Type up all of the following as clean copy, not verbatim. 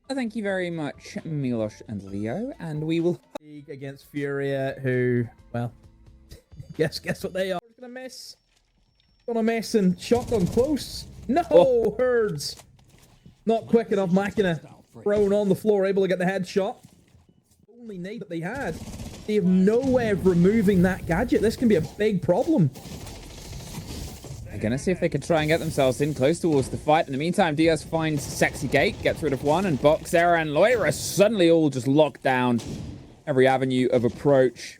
Thank you very much, Milosh and Leo, and we will against FURIA, who, well, guess what they are. Gonna miss and shotgun close. No, Herds. Not quick enough. Machina thrown on the floor, able to get the headshot. Only nade that they had. They have no way of removing that gadget. This can be a big problem. They're gonna see if they can try and get themselves in close towards the fight. In the meantime, Diaz finds Sexy Gate, gets rid of one, and Boxera and Loira suddenly all just locked down every avenue of approach.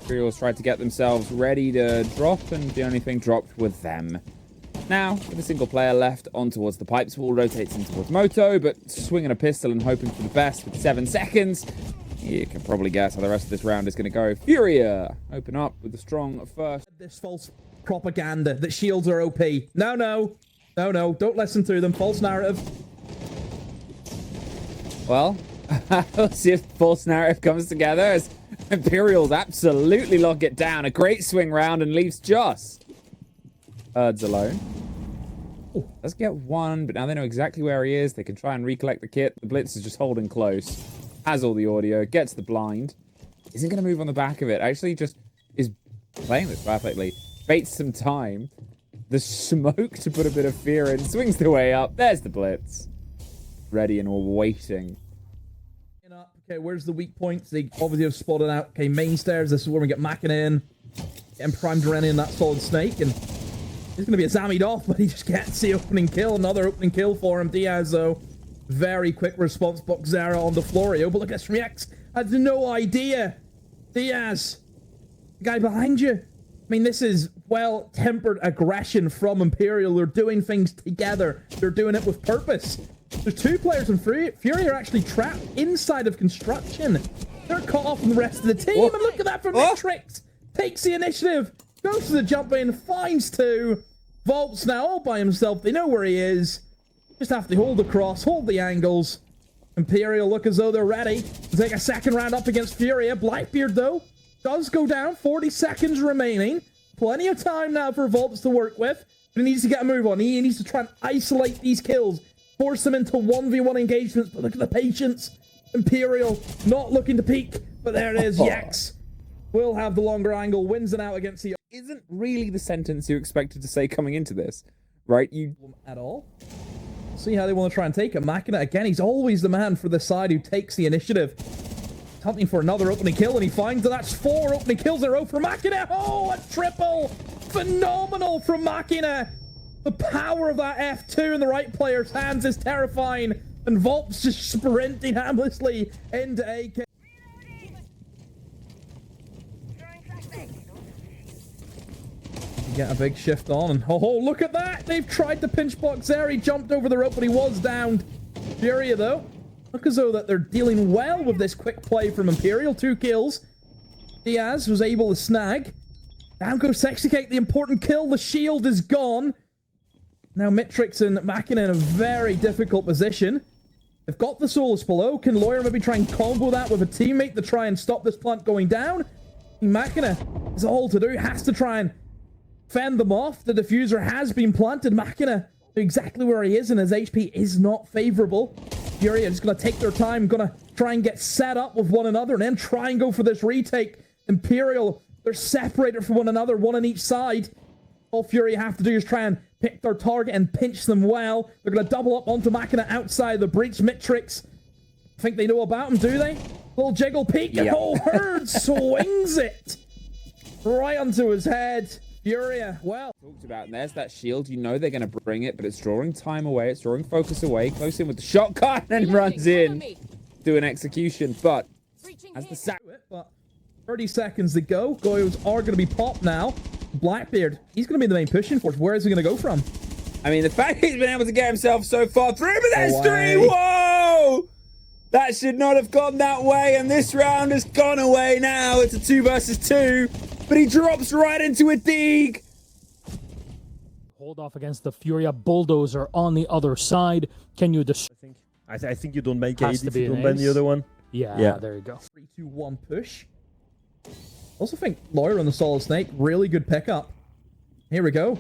Imperials tried to get themselves ready to drop, and the only thing dropped was them. Now, with a single player left, on towards the pipes wall, rotates in towards Moto, but swinging a pistol and hoping for the best with 7 seconds. You can probably guess how the rest of this round is going to go. FURIA open up with a strong first. This false propaganda that shields are OP. No, don't listen to them. False narrative. Well, we'll see if false narrative comes together as Imperials absolutely lock it down. A great swing round and leaves just Herds alone. Ooh, does get one, but now they know exactly where he is. They can try and recollect the kit. The Blitz is just holding close. Has all the audio, gets the blind. Isn't going to move on the back of it. Actually just is playing this perfectly. Baits some time. The smoke to put a bit of fear in. Swings the way up. There's the Blitz. Ready and waiting. Okay, where's the weak points? They obviously have spotted out. Okay, main stairs. This is where we get Machina in. Getting primed Rennie in that solid snake. And he's going to be a zammied off, but he just gets the opening kill. Another opening kill for him. Diaz, though. Very quick response. Boxera on the Florio. But look at this reacts. I had no idea. Diaz. The guy behind you. I mean, this is well-tempered aggression from Imperial. They're doing things together. They're doing it with purpose. There's 2 players in FURIA are actually trapped inside of construction. They're cut off from the rest of the team. And look at that from Matrix. Takes the initiative. Goes to the jump in. Finds 2. Vaults now all by himself. They know where he is. Just have to hold the cross. Hold the angles. Imperial look as though they're ready to take a second round up against FURIA. Blackbeard, though, does go down. 40 seconds remaining. Plenty of time now for Volps to work with. But he needs to get a move on. He needs to try and isolate these kills. Force them into 1v1 engagements. But look at the patience. Imperial not looking to peek. But there it is. Yax will have the longer angle. Wins it out against the... Isn't really the sentence you expected to say coming into this, right? You at all. See how they want to try and take him. Machina, again, he's always the man for the side who takes the initiative. Hunting for another opening kill, and he finds that that's 4 opening kills in a row for Machina. Oh, a triple! Phenomenal from Machina! The power of that F2 in the right player's hands is terrifying. And Volp's just sprinting aimlessly into AK. Get a big shift on, and oh, look at that! They've tried to pinch Boxera. He jumped over the rope, but he was downed. FURIA, though, look as though that they're dealing well with this quick play from Imperial. 2 kills. Diaz was able to snag. Down goes Sexy Cake, the important kill. The shield is gone. Now Mitrix and Machina in a very difficult position. They've got the Solus below. Can Lawyer maybe try and combo that with a teammate to try and stop this plant going down? Machina is all to do. Has to try and fend them off. The diffuser has been planted. Machina exactly where he is, and his HP is not favorable. FURIA just going to take their time, going to try and get set up with one another, and then try and go for this retake. Imperial, they're separated from one another, one on each side. All FURIA have to do is try and pick their target and pinch them well. They're going to double up onto Machina outside the breach. Mitrix, think they know about him, do they? Little jiggle peek, and oh, Herd swings it right onto his head. FURIA, well. Talked about, and there's that shield. You know they're going to bring it, but it's drawing time away. It's drawing focus away. Close in with the shotgun and runs in. Do an execution, but as the sack. 30 seconds to go. Goyos are going to be popped now. Blackbeard, he's going to be the main pushing force. Where is he going to go from? I mean, the fact he's been able to get himself so far through, but there's 3. Whoa! That should not have gone that way, and this round has gone away now. It's a 2 versus 2, but he drops right into a dig. Hold off against the FURIA bulldozer on the other side. Can you destroy? I think you don't make 8 if you don't ban the other one. Yeah, there you go. 3, 2, 1 push. Also think Lawyer on the Solid Snake, really good pickup. Here we go.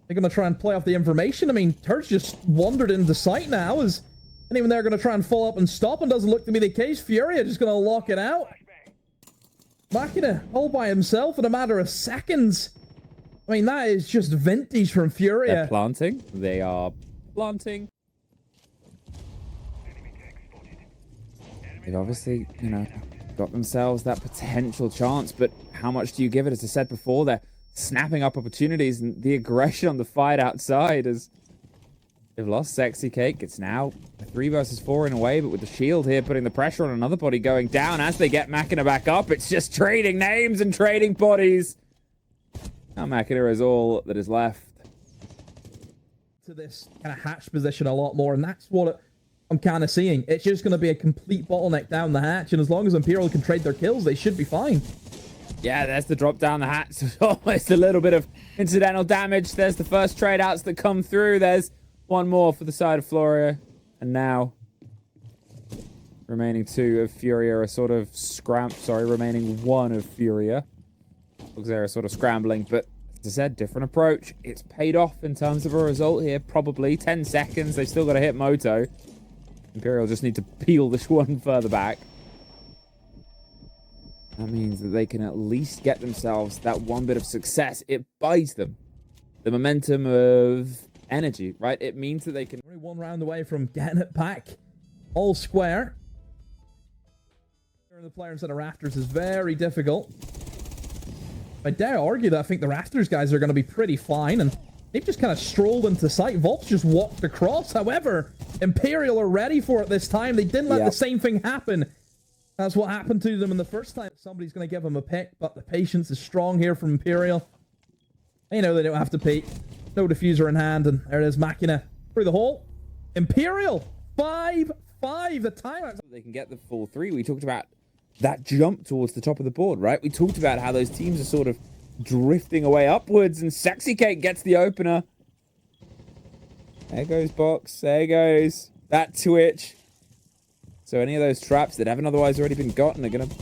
They're going to try and play off the information. I mean, Turge just wandered into sight now as And even they're going to try and follow up and stop, and doesn't look to be the case. FURIA just going to lock it out. Machina all by himself in a matter of seconds. I mean, that is just vintage from FURIA. They're planting. They are planting. They've obviously, you know, got themselves that potential chance, but how much do you give it? As I said before, they're snapping up opportunities, and the aggression on the fight outside as they've lost Sexy Cake. It's now a 3 versus 4 in a way, but with the shield here putting the pressure on another body going down as they get Machina back up. It's just trading names and trading bodies. Now Machina is all that is left. To this kind of hatch position a lot more, and that's what I'm kind of seeing. It's just going to be a complete bottleneck down the hatch, and as long as Imperial can trade their kills, they should be fine. Yeah, there's the drop down the hatch. Almost a little bit of incidental damage. There's the first trade outs that come through. There's one more for the side of FURIA, and now remaining 2 of FURIA are sort of remaining 1 of FURIA. Looks they're sort of scrambling, but as I said, different approach. It's paid off in terms of a result here, probably. 10 seconds, they've still got to hit Moto. Imperial just need to peel this one further back. That means that they can at least get themselves that one bit of success. It buys them the momentum of energy, right? It means that they can... Only 1 round away from getting it back. All square. The player instead of Rafters is very difficult. I dare argue that I think the Rafters guys are going to be pretty fine, and they've just kind of strolled into sight. Volt's just walked across. However, Imperial are ready for it this time. They didn't let the same thing happen. That's what happened to them in the first time. Somebody's going to give them a pick, but the patience is strong here from Imperial. You know they don't have to peek. No diffuser in hand, and there it is, Machina through the hole. Imperial, 5-5, the timeout. They can get the full 3. We talked about that jump towards the top of the board, right? We talked about how those teams are sort of drifting away upwards, and Sexy Cake gets the opener. There goes Box. There goes that Twitch. So any of those traps that haven't otherwise already been gotten are going to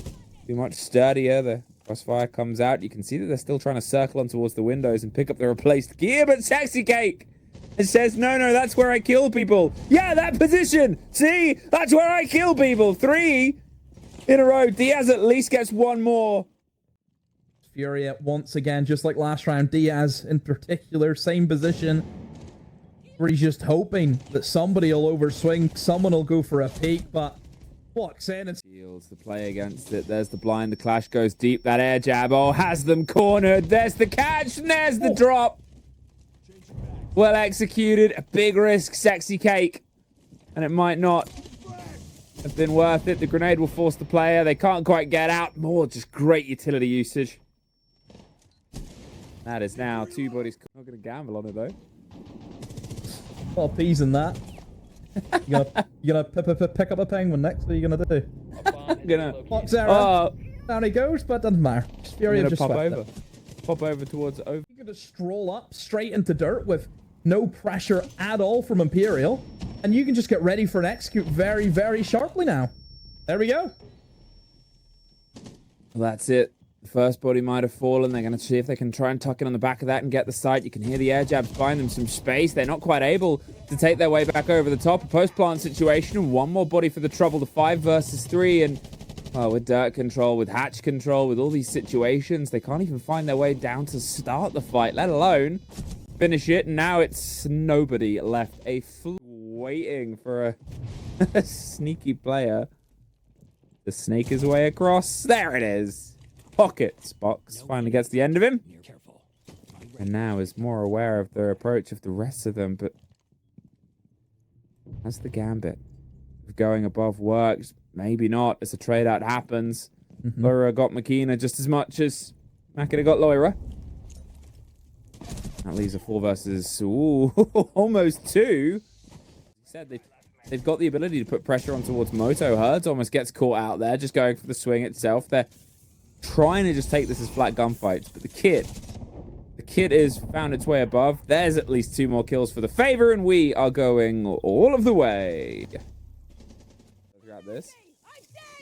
be much sturdier. The crossfire comes out. You can see that they're still trying to circle on towards the windows and pick up the replaced gear, but Sexy Cake, it says, no, that's where I kill people. Yeah, that position. See, that's where I kill people. 3 in a row. Diaz at least gets 1 more. FURIA once again, just like last round. Diaz in particular, same position, where he's just hoping that somebody will overswing, someone will go for a peek, but walks in and Shields the play against it. There's the blind. The clash goes deep. That air jab, has them cornered. There's the catch, and there's the drop. Well executed. A big risk, Sexy Cake, and it might not have been worth it. The grenade will force the player. They can't quite get out. More just great utility usage. That is now 2 bodies. Not going to gamble on it, though. well, peas in that. You gonna pick up a penguin next? What are you gonna do? I'm gonna Fox arrow. Down he goes, but doesn't matter. FURIA just pop over. it. Pop over towards over. You're gonna stroll up straight into dirt with no pressure at all from Imperial, and you can just get ready for an execute very, very sharply now. There we go. Well, that's it. The first body might have fallen. They're going to see if they can try and tuck in on the back of that and get the sight. You can hear the air jabs buying them some space. They're not quite able to take their way back over the top. A post-plant situation. 1 more body for the trouble. The 5 versus 3. And, well, with dirt control, with hatch control, with all these situations, they can't even find their way down to start the fight, let alone finish it. And now it's nobody left. Waiting for a sneaky player. The snake his way across. There it is. Pockets. Box finally gets the end of him. And now is more aware of the approach of the rest of them. But that's the gambit. If going above works, maybe not. As a trade out happens. Loira got Machina just as much as Machina got Loira. That leaves a 4 versus almost 2. He said they've got the ability to put pressure on towards Moto. Herds almost gets caught out there, just going for the swing itself. They're trying to just take this as flat gunfights, but the kit is found its way above. There's at least 2 more kills for the favor, and we are going all of the way. Grab this.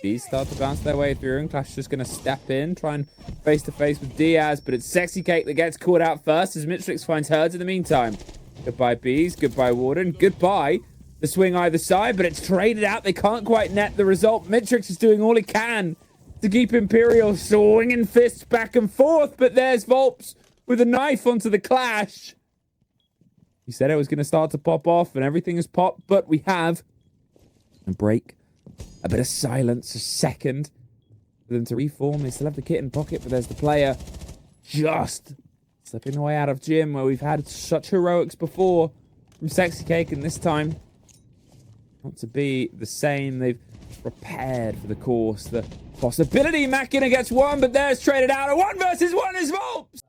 These start to bounce their way through, and Clash just going to step in, try and face-to-face with Diaz, but it's Sexy Cake that gets caught out first as Mitrix finds Herds in the meantime. Goodbye, Bees. Goodbye, Warden. Goodbye, the swing either side, but it's traded out. They can't quite net the result. Mitrix is doing all he can to keep Imperial swinging fists back and forth, but there's Volps with a knife onto the clash. He said it was going to start to pop off, and everything has popped, but we have a break, a bit of silence, a second for them to reform. They still have the kit in pocket, but there's the player just slipping away out of gym, where we've had such heroics before from Sexy Cake, and this time not to be the same. They've prepared for the course, the possibility. Makina gets one, but there's traded out. A 1 versus 1 is Volps.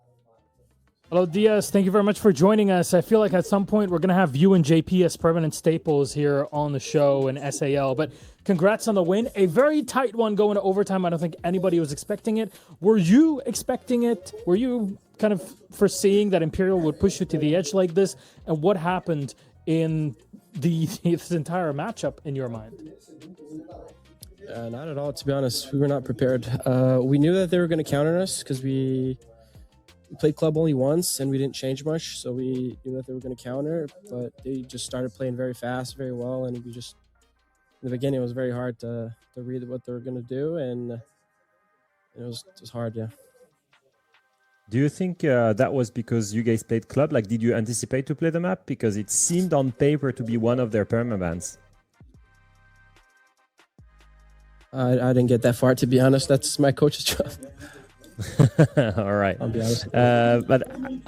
Hello, Diaz. Thank you very much for joining us. I feel like at some point we're going to have you and JP as permanent staples here on the show and SAL. But congrats on the win. A very tight one going to overtime. I don't think anybody was expecting it. Were you expecting it? Were you kind of foreseeing that Imperial would push you to the edge like this? And what happened in this entire matchup in your mind? Not at all, to be honest. We were not prepared. We knew that they were going to counter us because we played club only once and we didn't change much, so we knew that they were going to counter, but they just started playing very fast, very well, and we just, in the beginning, it was very hard to read what they were going to do, and it was just hard, yeah. Do you think that was because you guys played club? Like, did you anticipate to play the map? Because it seemed on paper to be one of their permabans. I didn't get that far, to be honest. That's my coach's job. All right. I'll be honest. But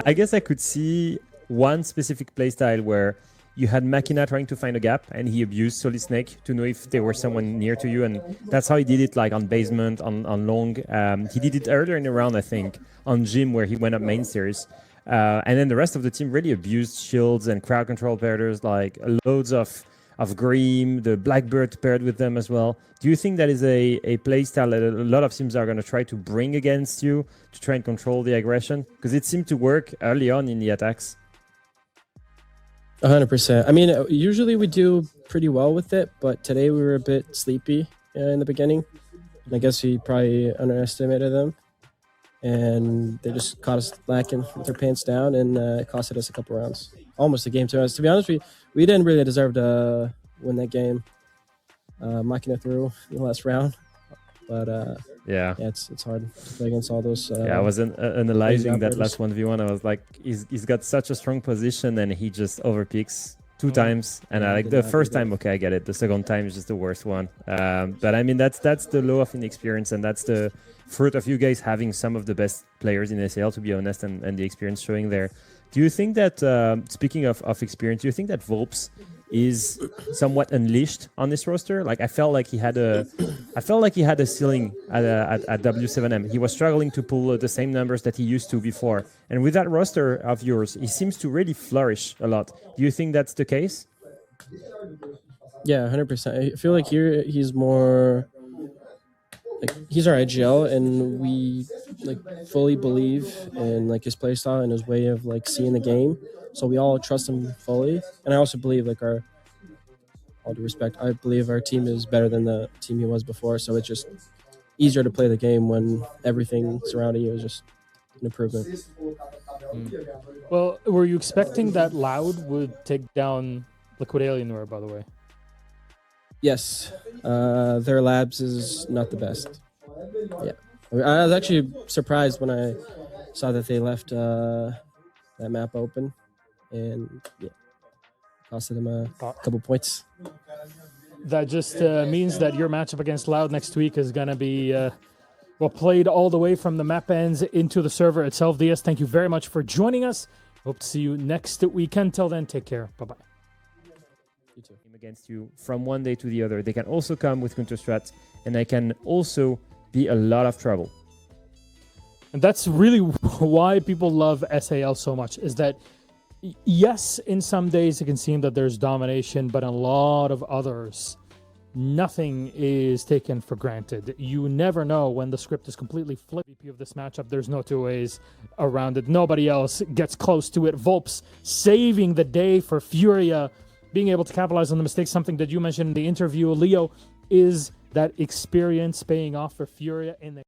I guess I could see one specific playstyle where you had Makina trying to find a gap, and he abused Solid Snake to know if there was someone near to you, and that's how he did it, like on basement, on long. He did it earlier in the round, I think, on gym, where he went up main stairs. And then the rest of the team really abused shields and crowd control pairs, like loads of Grim, the Blackbird paired with them as well. Do you think that is a play style that a lot of teams are going to try to bring against you to try and control the aggression? Because it seemed to work early on in the attacks. 100%. I mean, usually we do pretty well with it, but today we were a bit sleepy in the beginning. And I guess we probably underestimated them. And they just caught us lacking with their pants down, and it costed us a couple rounds. Almost a game to us. To be honest, we didn't really deserve to win that game. Makina through in the last round, but yeah, it's hard to play against all those. I was analyzing that last 1v1. I was like, he's got such a strong position, and he just overpicks two times. And I like the first time, okay, I get it. The second time is just the worst one. But I mean, that's the law of inexperience, and that's the fruit of you guys having some of the best players in SAL, to be honest, and the experience showing there. Do you think that, speaking of experience, do you think that Volps is somewhat unleashed on this roster? Like, I felt like he had a ceiling at W7M. He was struggling to pull the same numbers that he used to before. And with that roster of yours, he seems to really flourish a lot. Do you think that's the case? Yeah, 100%. I feel like here he's more... Like, he's our IGL, and we like fully believe in like his playstyle and his way of like seeing the game. So we all trust him fully, and I also believe, like, all due respect, I believe our team is better than the team he was before. So it's just easier to play the game when everything surrounding you is just an improvement. Well, were you expecting that Loud would take down Liquid Alienware, by the way? Yes, their labs is not the best. Yeah, I was actually surprised when I saw that they left that map open, and yeah, costed them a couple points. That just means that your matchup against Loud next week is going to be played all the way from the map ends into the server itself. Diaz, thank you very much for joining us. Hope to see you next weekend. Till then, take care. Bye-bye. Against you from one day to the other. They can also come with counter strats, and they can also be a lot of trouble. And that's really why people love SAL so much, is that yes, in some days it can seem that there's domination, but in a lot of others, nothing is taken for granted. You never know when the script is completely flipped. VP of this matchup, there's no two ways around it. Nobody else gets close to it. Volps saving the day for FURIA, being able to capitalize on the mistakes, something that you mentioned in the interview, Leo, is that experience paying off for FURIA in the